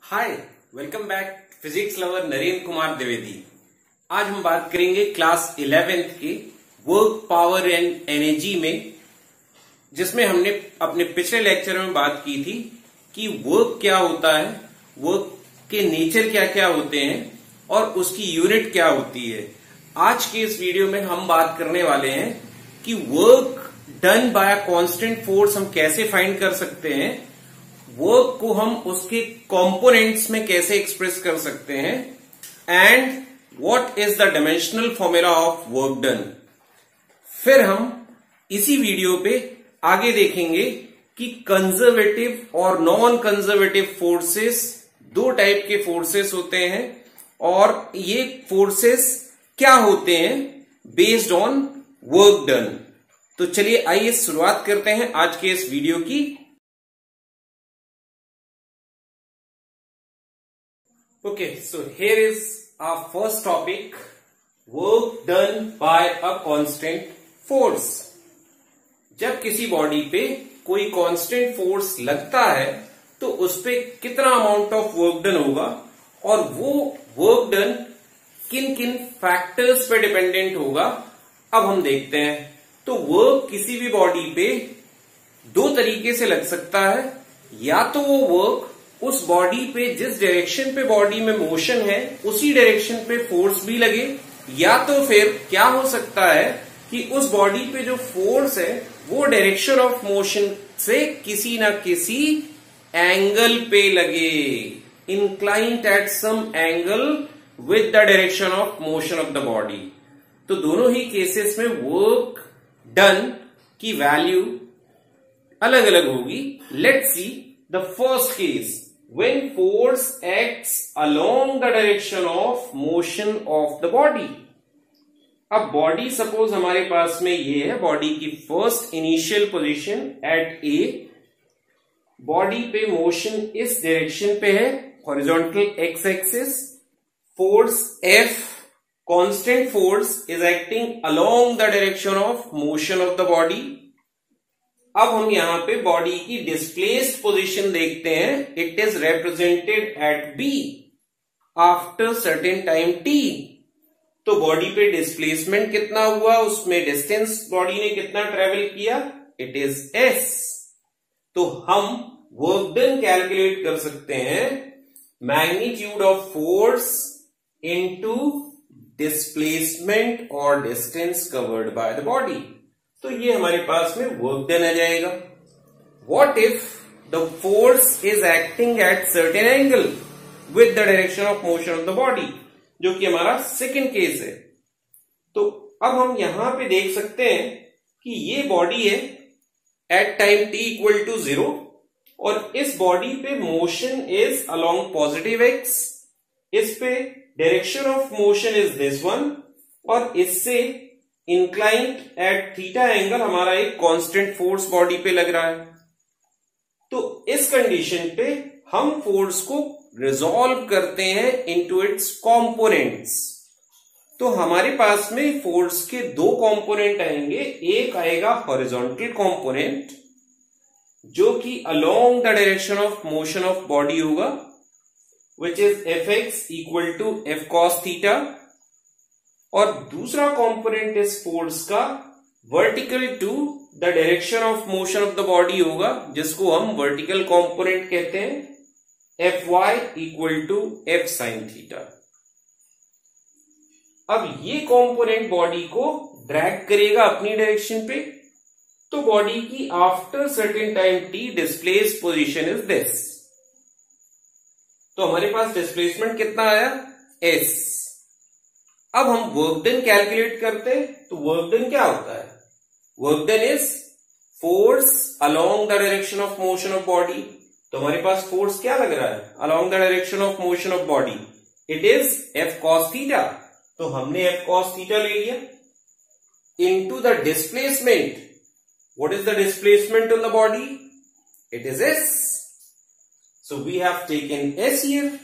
हाय, welcome back physics lover Narendra Kumar Dwivedi. आज हम बात करेंगे क्लास 11th के वर्क पावर एंड एनर्जी में, जिसमें हमने अपने पिछले लेक्चर में बात की थी कि वर्क क्या होता है, वर्क के नेचर क्या क्या होते हैं और उसकी यूनिट क्या होती है। आज के इस वीडियो में हम बात करने वाले हैं कि work done by a constant force हम कैसे फाइंड कर सकते हैं, वर्क को हम उसके कंपोनेंट्स में कैसे एक्सप्रेस कर सकते हैं and what is the dimensional formula of work done. फिर हम इसी वीडियो पे आगे देखेंगे कि कंजर्वेटिव और नॉन कंजर्वेटिव फोर्सेस, दो टाइप के फोर्सेस होते हैं और ये फोर्सेस क्या होते हैं बेस्ड ऑन वर्क डन। तो चलिए आइए शुरुआत करते हैं आज के इस वीडियो की। Okay, so here is our first topic, work done by a constant force। जब किसी बॉडी पे कोई कांस्टेंट फोर्स लगता है तो उस पे कितना अमाउंट ऑफ वर्क डन होगा और वो वर्क डन किन किन फैक्टर्स पे डिपेंडेंट होगा, अब हम देखते हैं। तो वर्क किसी भी बॉडी पे दो तरीके से लग सकता है, या तो वो वर्क उस बॉडी पे जिस डायरेक्शन पे बॉडी में मोशन है उसी डायरेक्शन पे फोर्स भी लगे, या तो फिर क्या हो सकता है कि उस बॉडी पे जो फोर्स है वो डायरेक्शन ऑफ मोशन से किसी ना किसी एंगल पे लगे, inclined at some angle with the direction of motion of the body. तो दोनों ही केसेस में वर्क डन की वैल्यू अलग अलग होगी। Let's see the first case, when force acts along the direction of motion of the body। अब body suppose हमारे पास में ये है, बॉडी की फर्स्ट इनिशियल पोजीशन एट ए, बॉडी पे मोशन इस डायरेक्शन पे है, horizontal x axis, force F, constant force is acting along the direction of motion of the body. अब हम यहां पे बॉडी की डिस्प्लेस्ड पोजीशन देखते हैं। It is represented at B after certain time T. तो बॉडी पे डिस्प्लेसमेंट कितना हुआ, उसमें डिस्टेंस बॉडी ने कितना ट्रेवल किया, इट इज एस। तो हम वर्क डन कैलकुलेट कर सकते हैं magnitude of force into displacement और distance covered by the body. तो ये हमारे पास में वर्क डन आ जाएगा। What if the force is acting at certain angle with the direction of motion of the body, जो कि हमारा सेकंड केस है। तो अब हम यहां पे देख सकते हैं कि ये बॉडी है at time t equal to 0 और इस बॉडी पे motion is along positive x, इस पे direction of motion is this one और इससे इंक्लाइंड एट थीटा एंगल हमारा एक कांस्टेंट फोर्स बॉडी पे लग रहा है। तो इस कंडीशन पे हम फोर्स को रिजॉल्व करते हैं इनटू इट्स कंपोनेंट्स। तो हमारे पास में फोर्स के दो कंपोनेंट आएंगे, एक आएगा हॉरिजॉन्टल कंपोनेंट जो कि along the direction of motion of body होगा, which is F X equal to F cos theta, और दूसरा कंपोनेंट इस फोर्स का vertical to the direction of motion of the body होगा, जिसको हम वर्टिकल कंपोनेंट कहते हैं, F Y equal to F sine theta. अब ये कंपोनेंट बॉडी को ड्रैग करेगा अपनी डायरेक्शन पे। तो बॉडी की after certain time T displace position is this. तो हमारे पास डिस्प्लेसमेंट कितना आया, एस। अब हम वर्क डन कैलकुलेट करते हैं। तो वर्क डन क्या होता है, work done is force along the direction of motion of body. तो हमारे पास फोर्स क्या लग रहा है along the direction of motion of body, it is F cos theta. तो हमने एफ कॉस थीटा ले लिया into the displacement. What is the displacement on the body, it is S. So we have taken S here.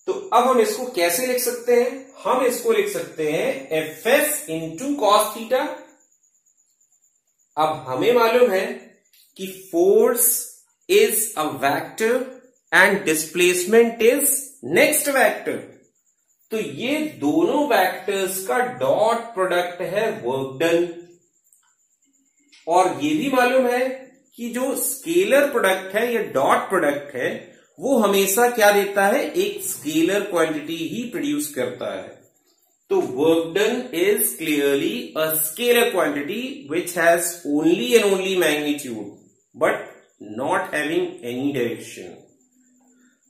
तो अब हम इसको कैसे लिख सकते हैं, हम इसको लिख सकते हैं F S into cos theta. अब हमें मालूम है कि force is a vector and displacement is next vector. तो ये दोनों वेक्टर्स का डॉट प्रोडक्ट है वर्क डन। और ये भी मालूम है कि जो स्केलर प्रोडक्ट है या डॉट प्रोडक्ट है वो हमेशा क्या देता है, एक स्केलर क्वांटिटी ही प्रोड्यूस करता है। तो work done is clearly a scalar quantity which has only and only magnitude but not having any direction.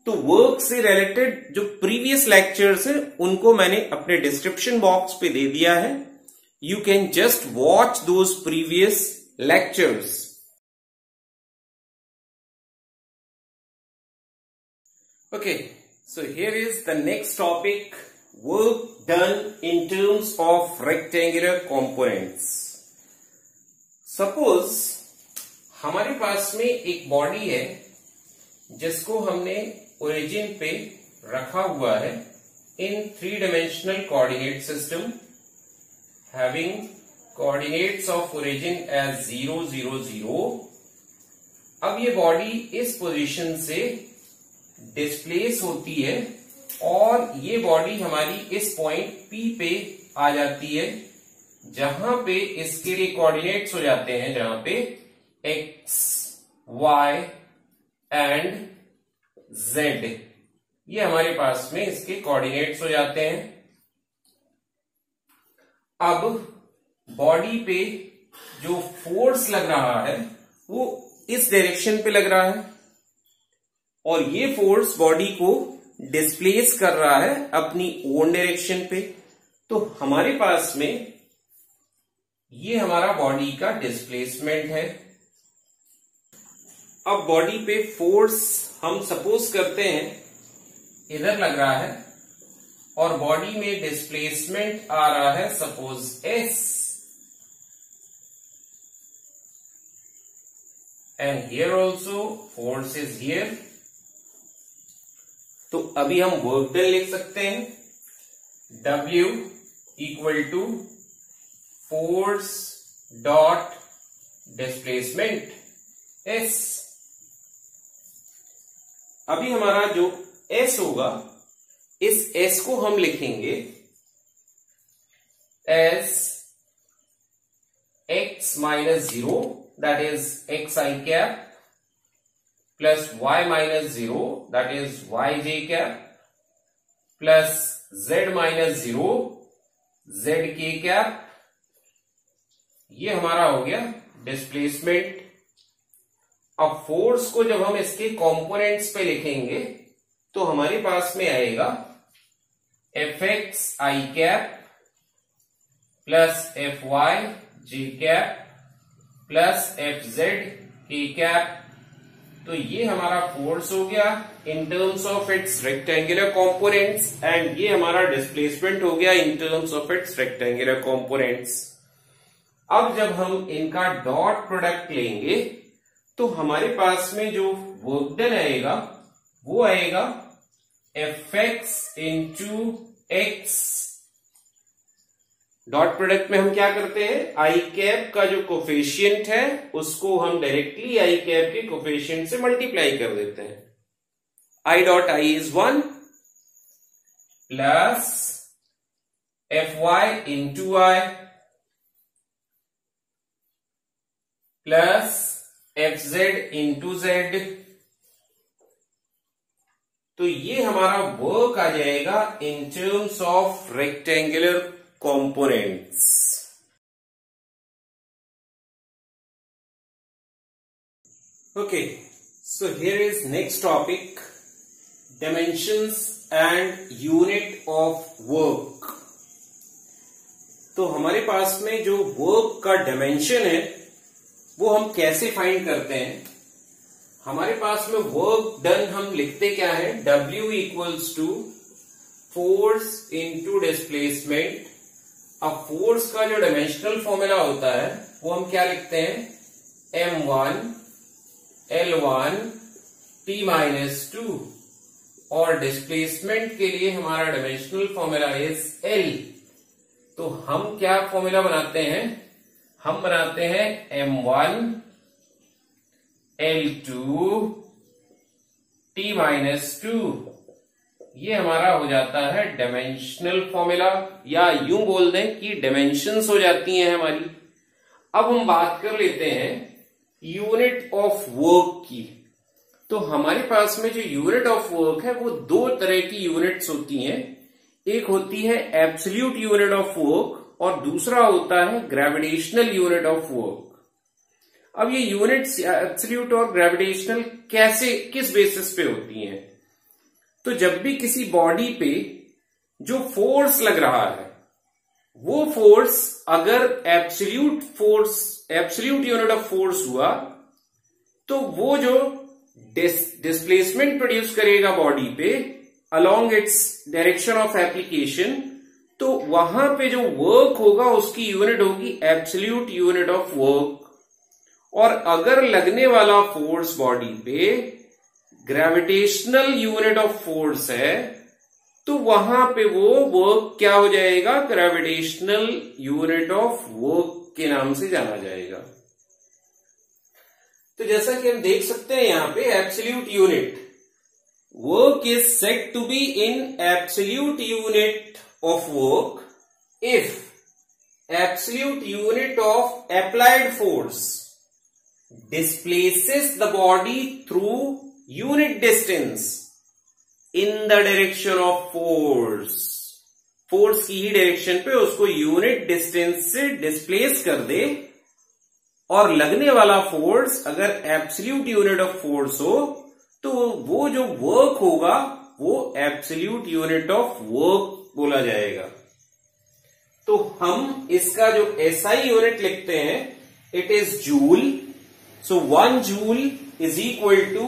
तो वर्क से रिलेटेड जो प्रीवियस लेक्चर्स है उनको मैंने अपने डिस्क्रिप्शन बॉक्स पे दे दिया है। You can just watch those previous lectures. Okay, so here is the next topic, work done in terms of rectangular components. Suppose हमारे पास में एक बॉडी है जिसको हमने ओरिजिन पे रखा हुआ है in 3-dimensional coordinate system having coordinates of origin as 0, 0, 0. अब ये बॉडी इस पोजीशन से डिस्प्लेस होती है और ये बॉडी हमारी इस पॉइंट P पे आ जाती है जहां पे इसके लिए कोऑर्डिनेट्स हो जाते हैं, जहां पे X, Y एंड Z ये हमारे पास में इसके कोऑर्डिनेट्स हो जाते हैं। अब बॉडी पे जो फोर्स लग रहा है वो इस डायरेक्शन पे लग रहा है और ये फोर्स बॉडी को डिस्प्लेस कर रहा है अपनी ओन डायरेक्शन पे। तो हमारे पास में ये हमारा बॉडी का डिस्प्लेसमेंट है। अब बॉडी पे फोर्स हम सपोज करते हैं इधर लग रहा है और बॉडी में डिस्प्लेसमेंट आ रहा है suppose S and here also force is here. तो अभी हम वर्क डन लिख सकते हैं W equal to force dot displacement S। अभी हमारा जो S होगा इस S को हम लिखेंगे as x minus 0 that is xi cap plus y minus 0 that is yj cap plus z minus 0 zk cap. ये हमारा हो गया डिस्प्लेसमेंट। अब फोर्स को जब हम इसके कंपोनेंट्स पे लिखेंगे तो हमारे पास में आएगा fx i cap plus fy j cap plus fz k cap. तो ये हमारा फोर्स हो गया in terms of its rectangular components and ये हमारा डिस्प्लेसमेंट हो गया in terms of its rectangular components. अब जब हम इनका डॉट प्रोडक्ट लेंगे तो हमारे पास में जो वर्क डन आएगा वो आएगा fx into x। Dot product में हम क्या करते हैं, आई कैप का जो कोफिशिएंट है उसको हम डायरेक्टली आई कैप के कोफिशिएंट से मल्टीप्लाई कर देते हैं। I dot I is 1 plus fy into I plus fz into z। तो ये हमारा वर्क आ जाएगा in terms of rectangular components. Okay, so here is next topic, dimensions and unit of work. तो हमारे पास में जो वर्क का डायमेंशन है वो हम कैसे फाइंड करते हैं। हमारे पास में वर्क डन हम लिखते क्या है, W equals to force into displacement. अब फोर्स का जो डायमेंशनल फॉर्मूला होता है वो हम क्या लिखते हैं, m1 l1 t-2 और डिस्प्लेसमेंट के लिए हमारा डायमेंशनल फॉर्मूला इज l। तो हम क्या फॉर्मूला बनाते हैं, हम बनाते हैं m1 l2 T-2, ये हमारा हो जाता है डायमेंशनल फॉर्मूला, या यूं बोल दें कि डायमेंशंस हो जाती हैं हमारी। अब हम बात कर लेते हैं यूनिट ऑफ वर्क की। तो हमारे पास में जो यूनिट ऑफ वर्क है वो दो तरह की यूनिट्स होती हैं। एक होती है एब्सोल्यूट यूनिट ऑफ वर्क और दूसरा होता है ग्रेविटेशनल यूनिट ऑफ वर्क। अब ये यूनिट्स एब्सोल्यूट और ग्रेविटेशनल कैसे, किस बेसिस पे होती हैं? तो जब भी किसी बॉडी पे जो फोर्स लग रहा है वो फोर्स अगर एब्सोल्यूट यूनिट ऑफ फोर्स हुआ तो वो जो डिस्प्लेसमेंट प्रोड्यूस करेगा बॉडी पे along its direction of application, तो वहां पे जो वर्क होगा उसकी यूनिट होगी एब्सोल्यूट यूनिट ऑफ वर्क। और अगर लगने वाला फोर्स बॉडी पे ग्रेविटेशनल यूनिट ऑफ फोर्स है तो वहां पे वो वर्क क्या हो जाएगा? ग्रेविटेशनल यूनिट ऑफ वर्क के नाम से जाना जाएगा। तो जैसा कि हम देख सकते हैं यहां पे absolute unit, work is said to be in absolute unit of work if absolute unit of applied force displaces the body through unit distance in the direction of force। Force की ही डायरेक्शन पे उसको unit distance से displace कर दे, और लगने वाला force अगर absolute unit of force हो तो वो जो वर्क होगा वो एब्सोल्यूट यूनिट ऑफ वर्क बोला जाएगा। तो हम इसका जो एसआई यूनिट लिखते हैं, it is joule. So 1 joule is equal to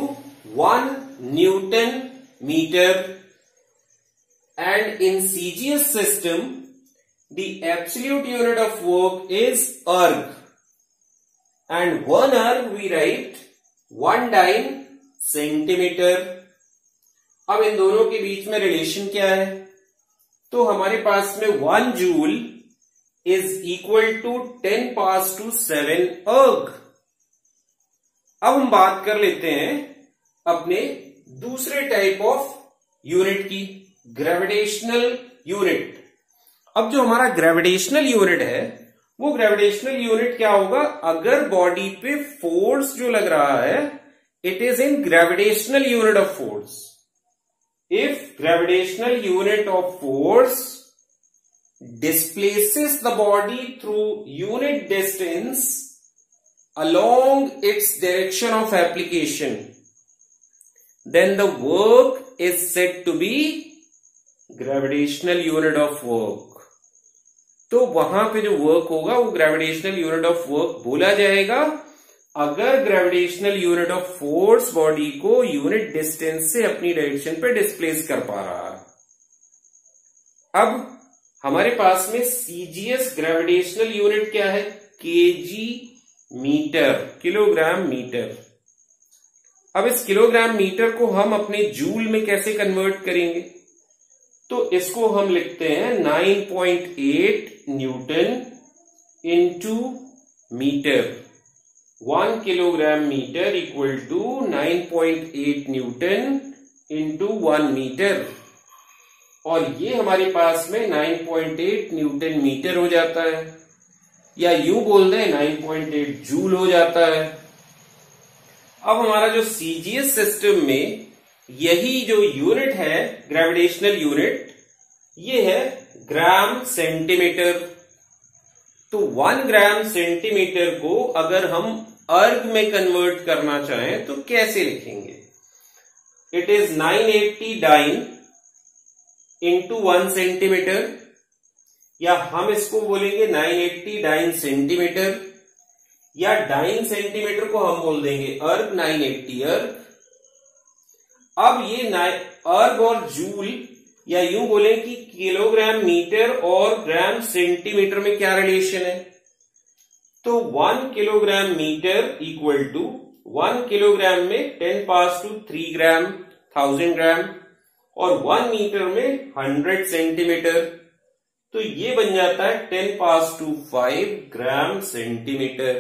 1 Newton meter, and in CGS system the absolute unit of work is erg, and 1 erg we write 1 dyne centimeter। अब इन दोनों के बीच में रिलेशन क्या है? तो हमारे पास में 1 joule is equal to 10⁻⁷ erg। अब हम बात कर लेते हैं अपने दूसरे टाइप ऑफ यूनिट की, ग्रेविटेशनल यूनिट। अब जो हमारा ग्रेविटेशनल यूनिट है वो ग्रेविटेशनल यूनिट क्या होगा? अगर बॉडी पे फोर्स जो लग रहा है it is in gravitational unit of force. If gravitational unit of force displaces the body through unit distance along its direction of application, then the work is said to be gravitational unit of work। तो वहां पे जो work होगा वो gravitational unit of work बोला जाएगा अगर gravitational unit of force body को यूनिट डिस्टेंस से अपनी डायरेक्शन पे डिस्प्लेस कर पा रहा है। अब हमारे पास में सीजीएस ग्रेविटेशनल यूनिट क्या है? KG metre, kilogram metre. अब इस किलोग्राम मीटर को हम अपने जूल में कैसे कन्वर्ट करेंगे? तो इसको हम लिखते हैं 9.8 newton into metre. 1 kilogram metre equal to 9.8 newton into 1 metre, और ये हमारे पास में 9.8 न्यूटन मीटर हो जाता है, या यूं बोल दें 9.8 जूल हो जाता है। अब हमारा जो सीजीएस सिस्टम में यही जो यूनिट है ग्रेविटेशनल यूनिट, ये है ग्राम सेंटीमीटर। तो 1 ग्राम सेंटीमीटर को अगर हम अर्ग में कन्वर्ट करना चाहें तो कैसे लिखेंगे? It is 980 dyne into 1 centimetre, या हम इसको बोलेंगे 980 डाइन सेंटीमीटर, या डाइन सेंटीमीटर को हम बोल देंगे अर्ग, 980 अर्ग। अब ये अर्ग और जूल, या यूं बोलें कि किलोग्राम मीटर और ग्राम सेंटीमीटर में क्या रिलेशन है? तो 1 kilogram metre equal to 1 kilogram में 10⁻³ ग्राम, 1000 ग्राम, और 1 मीटर में 100 सेंटीमीटर। तो ये बन जाता है 10⁵ gram centimetre.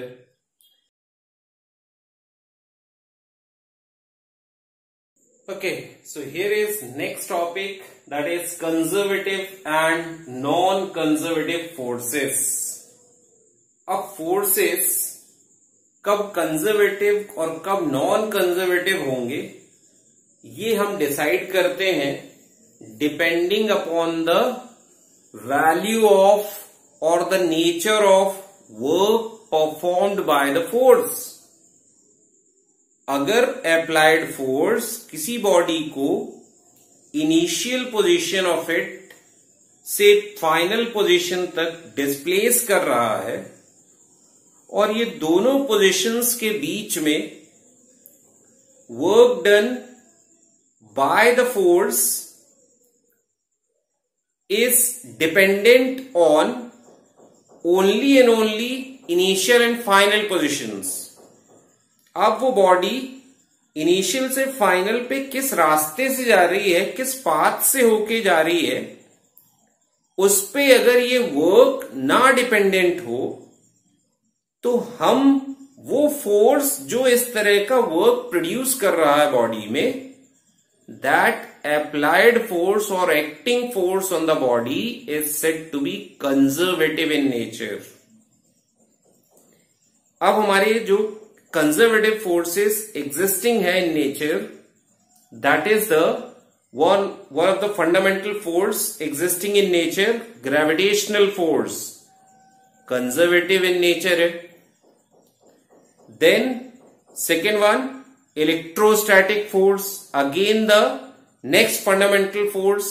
Okay, so here is next topic, that is conservative and non-conservative forces. अब forces कब कंजर्वेटिव और कब नॉन कंजर्वेटिव होंगे ये हम डिसाइड करते हैं depending upon the value of और the nature of work performed by the force. अगर अप्लाइड फोर्स किसी बॉडी को इनिशियल पोजीशन ऑफ इट से फाइनल पोजीशन तक डिस्प्लेस कर रहा है और ये दोनों पोजीशंस के बीच में work done by the force is dependent on only and only initial and final positions. अब वो बॉडी इनिशियल से फाइनल पे किस रास्ते से जा रही है, किस पाथ से होके जा रही है, उस पे अगर ये वर्क ना डिपेंडेंट हो तो हम वो फोर्स जो इस तरह का वर्क प्रोड्यूस कर रहा है बॉडी में, दैट अप्लाइड फोर्स और acting force on the body is said to be conservative in nature. अब हमारे जो कंजर्वेटिव फोर्सेस एग्जिस्टिंग है in nature, that is the one of the fundamental force existing in nature, gravitational force conservative in nature है। Then second one electrostatic force, again the next fundamental force,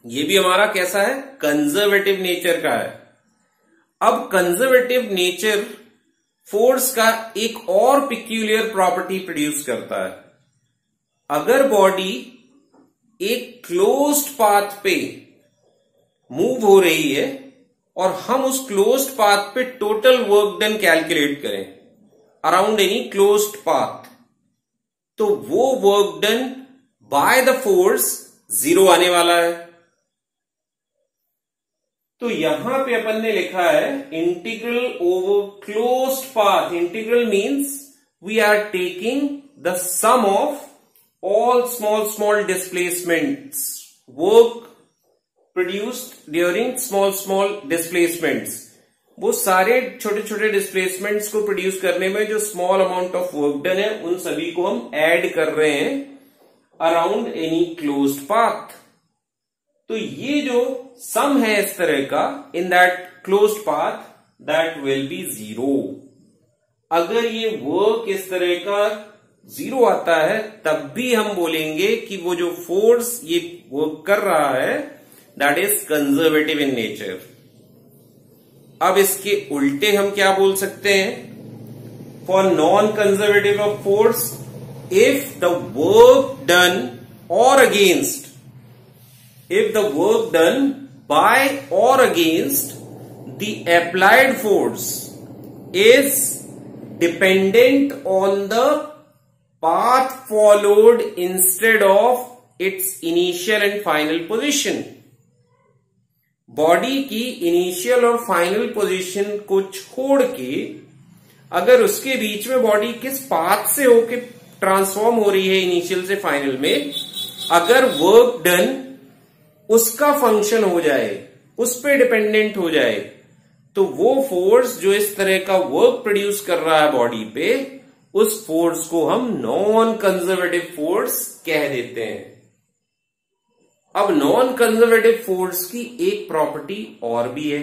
ये भी हमारा कैसा है, conservative nature का है। अब कंजर्वेटिव नेचर फोर्स का एक और पिक्यूलियर प्रॉपर्टी प्रोड्यूस करता है। अगर बॉडी एक क्लोज्ड पाथ पे मूव हो रही है और हम उस क्लोज्ड पाथ पे टोटल वर्क डन कैलकुलेट करें अराउंड एनी क्लोज्ड पाथ, तो वो work done by the force zero आने वाला है। तो यहां पे अपन ने लिखा है integral over closed path. Integral means we are taking the sum of all small displacements, work produced during small displacements. वो सारे छोटे छोटे डिस्प्लेसमेंट्स को प्रोड्यूस करने में जो small amount of work done है, उन सभी को हम ऐड कर रहे हैं अराउंड एनी क्लोज्ड पाथ। तो ये जो सम है इस तरह का in that closed path, that will be zero. अगर ये वर्क इस तरह का जीरो आता है तब भी हम बोलेंगे कि वो जो फोर्स ये वर्क कर रहा है that is conservative in nature. अब इसके उल्टे हम क्या बोल सकते हैं, for non conservative of force, if the work done और against, if the work done by or against the applied force is dependent on the path followed instead of its initial and final position, body की initial और final position को छोड़ के अगर उसके बीच में body किस पाथ से होके ट्रांसफॉर्म हो रही है इनिशियल से फाइनल में, अगर वर्क डन उसका फंक्शन हो जाए, उस पे डिपेंडेंट हो जाए, तो वो फोर्स जो इस तरह का वर्क प्रोड्यूस कर रहा है बॉडी पे, उस फोर्स को हम नॉन कंजर्वेटिव फोर्स कह देते हैं। अब नॉन कंजर्वेटिव फोर्स की एक प्रॉपर्टी और भी है,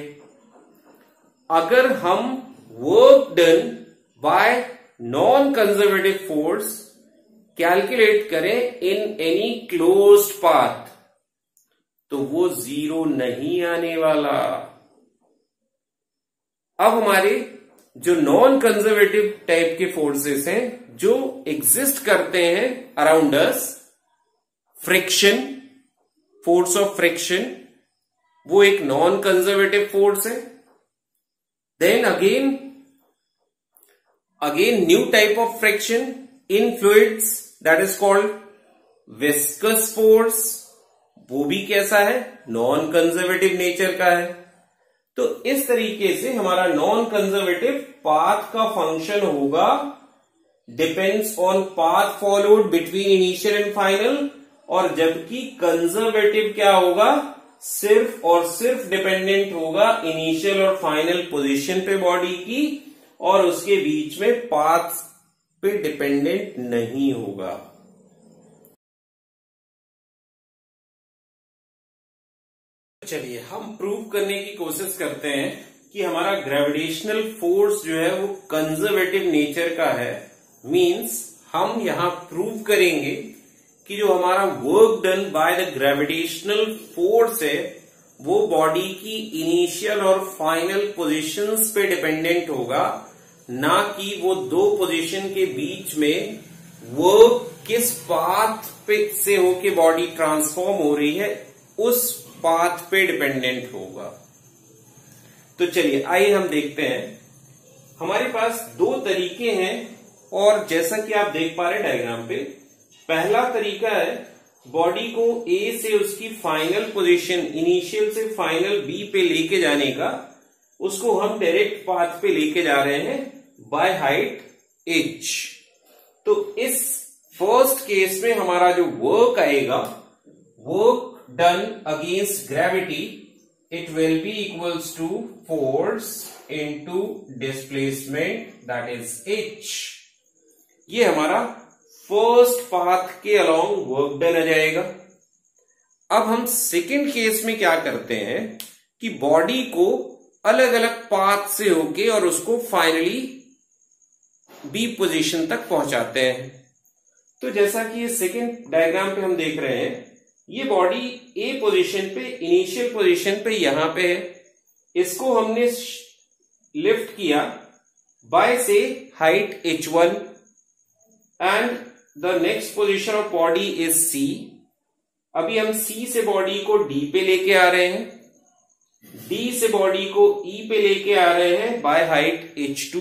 अगर हम work done by non conservative force calculate करें इन एनी क्लोज्ड पाथ, तो वो जीरो नहीं आने वाला। अब हमारे जो नॉन कंजर्वेटिव टाइप के फोर्सेस हैं जो एग्जिस्ट करते हैं around us, friction, force of friction, वो एक नॉन कंजर्वेटिव फोर्स है। Then again new type of friction in fluids, that is called viscous force, वो भी कैसा है, नॉन कंजर्वेटिव नेचर का है। तो इस तरीके से हमारा नॉन कंजर्वेटिव पाथ का फंक्शन होगा depends on path followed between initial and final, और जबकि कंजर्वेटिव क्या होगा, सिर्फ और सिर्फ डिपेंडेंट होगा इनिशियल और फाइनल पोजीशन पे बॉडी की, और उसके बीच में पाथ पे डिपेंडेंट नहीं होगा। चलिए हम प्रूव करने की कोशिश करते हैं कि हमारा ग्रेविटेशनल फोर्स जो है वो कंजर्वेटिव नेचर का है। मींस हम यहां प्रूव करेंगे कि जो हमारा work done by the gravitational force है वो बॉडी की इनिशियल और फाइनल पोजीशंस पे डिपेंडेंट होगा, ना कि वो दो पोजीशन के बीच में वर्क किस पाथ पे से होके बॉडी ट्रांसफॉर्म हो रही है उस पाथ पे डिपेंडेंट होगा। तो चलिए आइए हम देखते हैं। हमारे पास दो तरीके हैं, और जैसा कि आप देख पा रहे हैं डायग्राम पे, पहला तरीका है बॉडी को ए से उसकी फाइनल पोजीशन इनिशियल से फाइनल बी पे लेके जाने का। उसको हम डायरेक्ट पाथ पे लेके जा रहे हैं बाय हाइट h। तो इस फर्स्ट केस में हमारा जो वर्क आएगा, work done against gravity, it will be equals to force into displacement, that is h। ये हमारा फर्स्ट पाथ के अलोंग वर्क डन आ जाएगा। अब हम सेकंड केस में क्या करते हैं कि बॉडी को अलग अलग पाथ से होके और उसको फाइनली बी पोजीशन तक पहुंचाते हैं। तो जैसा कि ये सेकंड डायग्राम पे हम देख रहे हैं, ये बॉडी ए पोजीशन पे इनिशियल पोजीशन पे यहां पे है, इसको हमने लिफ्ट किया बाय से height h1 and the next position of body is c। अभी हम c से बॉडी को d पे लेके आ रहे हैं, d से बॉडी को e पे लेके आ रहे हैं बाय हाइट h2,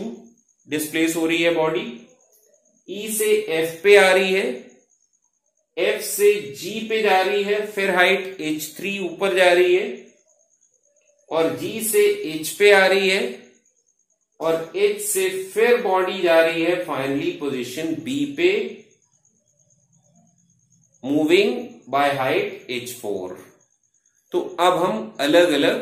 डिस्प्लेस हो रही है बॉडी। e से f पे आ रही है, F से G पे जा रही है, फिर हाइट h3 ऊपर जा रही है, और G से H पे आ रही है, और H से फिर बॉडी जा रही है फाइनली पोजीशन B पे, मूविंग बाय हाइट h4। तो अब हम अलग अलग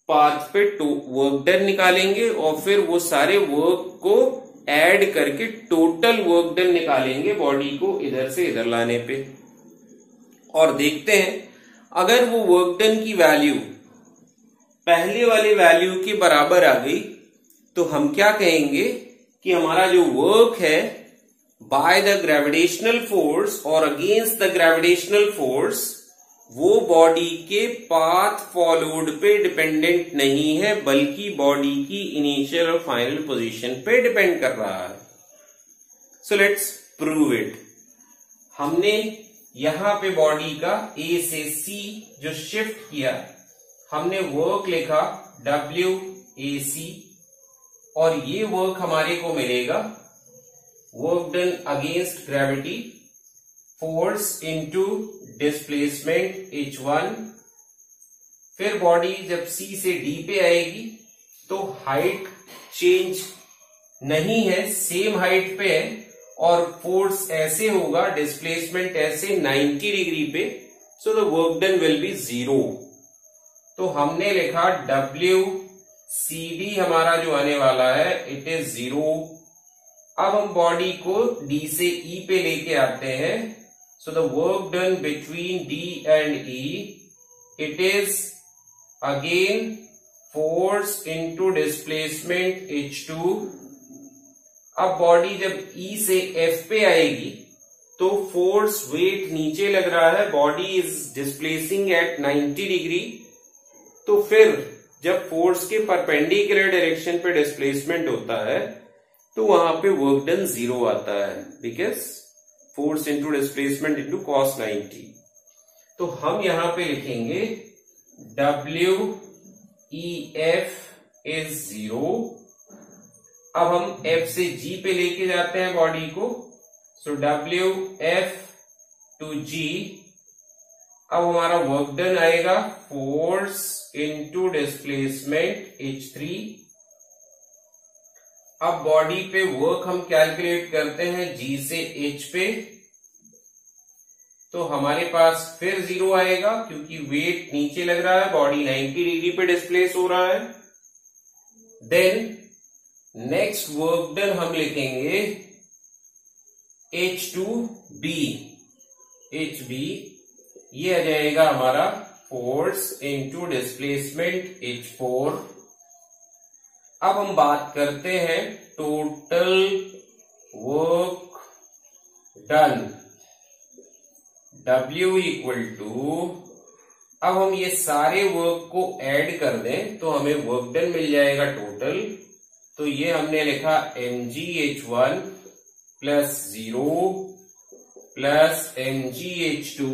पाथ पे वर्क डन निकालेंगे और फिर वो सारे वर्क को ऐड करके टोटल वर्क डन निकालेंगे बॉडी को इधर से इधर लाने पे, और देखते हैं अगर वो वर्क डन की वैल्यू पहले वाले वैल्यू के बराबर आ गई तो हम क्या कहेंगे कि हमारा जो वर्क है बाय द ग्रेविटेशनल फोर्स और अगेंस्ट द ग्रेविटेशनल फोर्स वो बॉडी के पाथ फॉलोड पे डिपेंडेंट नहीं है, बल्कि बॉडी की इनिशियल और फाइनल पोजीशन पे डिपेंड कर रहा है। So let's prove it. हमने यहां पे बॉडी का ए से सी जो शिफ्ट किया, हमने वर्क लिखा WAC, और ये वर्क हमारे को मिलेगा work done against gravity force into displacement h1। फिर बॉडी जब C से D पे आएगी तो हाइट चेंज नहीं है, सेम हाइट पे है, और फोर्स ऐसे होगा, डिस्प्लेसमेंट ऐसे 90 डिग्री पे, so the work done will be 0। तो हमने लिखा WCD हमारा जो आने वाला है इट इज 0। अब हम बॉडी को D से E पे लेके आते हैं, so the work done between D and E, it is again force into displacement h2। अब बॉडी जब E से F पे आएगी तो फोर्स वेट नीचे लग रहा है, body is displacing at 90 degree. तो फिर जब फोर्स के परपेंडिकुलर डायरेक्शन पे डिस्प्लेसमेंट होता है तो वहां पे वर्क डन 0 आता है, because force into displacement into cos 90। तो हम यहां पे लिखेंगे WEF इज 0। अब हम F से G पे लेके जाते हैं बॉडी को, सो WF टू G। अब हमारा वर्क डन आएगा फोर्स इंटू डिस्प्लेसमेंट h3। अब बॉडी पे वर्क हम कैलकुलेट करते हैं G से H पे, तो हमारे पास फिर 0 आएगा क्योंकि वेट नीचे लग रहा है, बॉडी 90 डिग्री पे डिस्प्लेस हो रहा है। देन नेक्स्ट वर्क डन हम लिखेंगे H2B, HB, ये आ जाएगा हमारा फोर्स इनटू डिस्प्लेसमेंट H4। अब हम बात करते हैं total work done, W equal to, अब हम ये सारे वर्क को ऐड कर दें तो हमें वर्क डन मिल जाएगा टोटल। तो ये हमने लिखा mgh1 plus 0 plus mgh2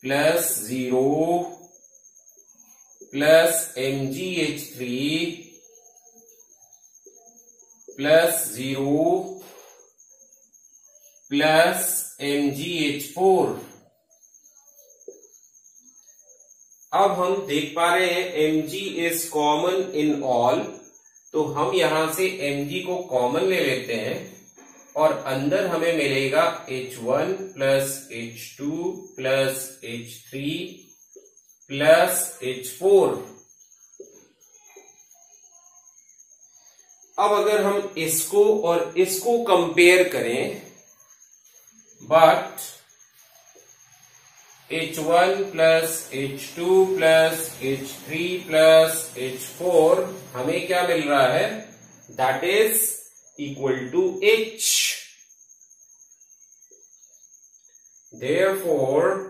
plus 0 plus mgh3 plus 0 plus mgh4। अब हम देख पा रहे हैं mg is common in all, तो हम यहां से mg को कॉमन ले लेते हैं और अंदर हमें मिलेगा h1 plus h2 plus h3 plus h4। अब अगर हम इसको और इसको कंपेयर करें, but h1 plus h2 plus h3 plus h4 हमें क्या मिल रहा है, that is equal to h। Therefore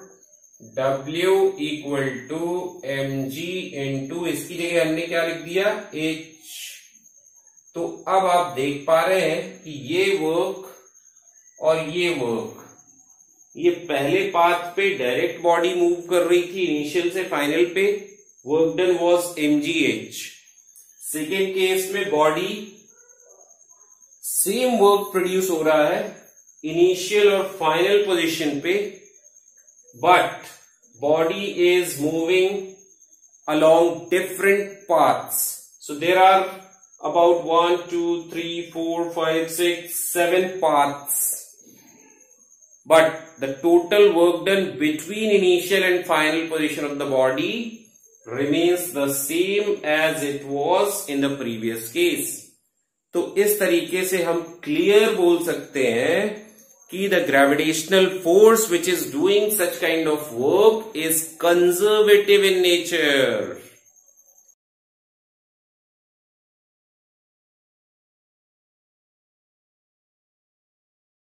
W equal to mg into, इसकी जगह हमने क्या लिख दिया, h। तो अब आप देख पा रहे हैं कि ये वर्क और ये वर्क, ये पहले पाथ पे डायरेक्ट बॉडी मूव कर रही थी इनिशियल से फाइनल पे, work done was mgh। Second case में बॉडी सेम वर्क प्रोड्यूस हो रहा है इनिशियल और फाइनल पोजीशन पे, but body is moving along different paths. So there are about 1, 2, 3, 4, 5, 6, 7 paths. But the total work done between initial and final position of the body remains the same as it was in the previous case. तो इस तरीके से हम clear बोल सकते हैं कि the gravitational force which is doing such kind of work is conservative in nature.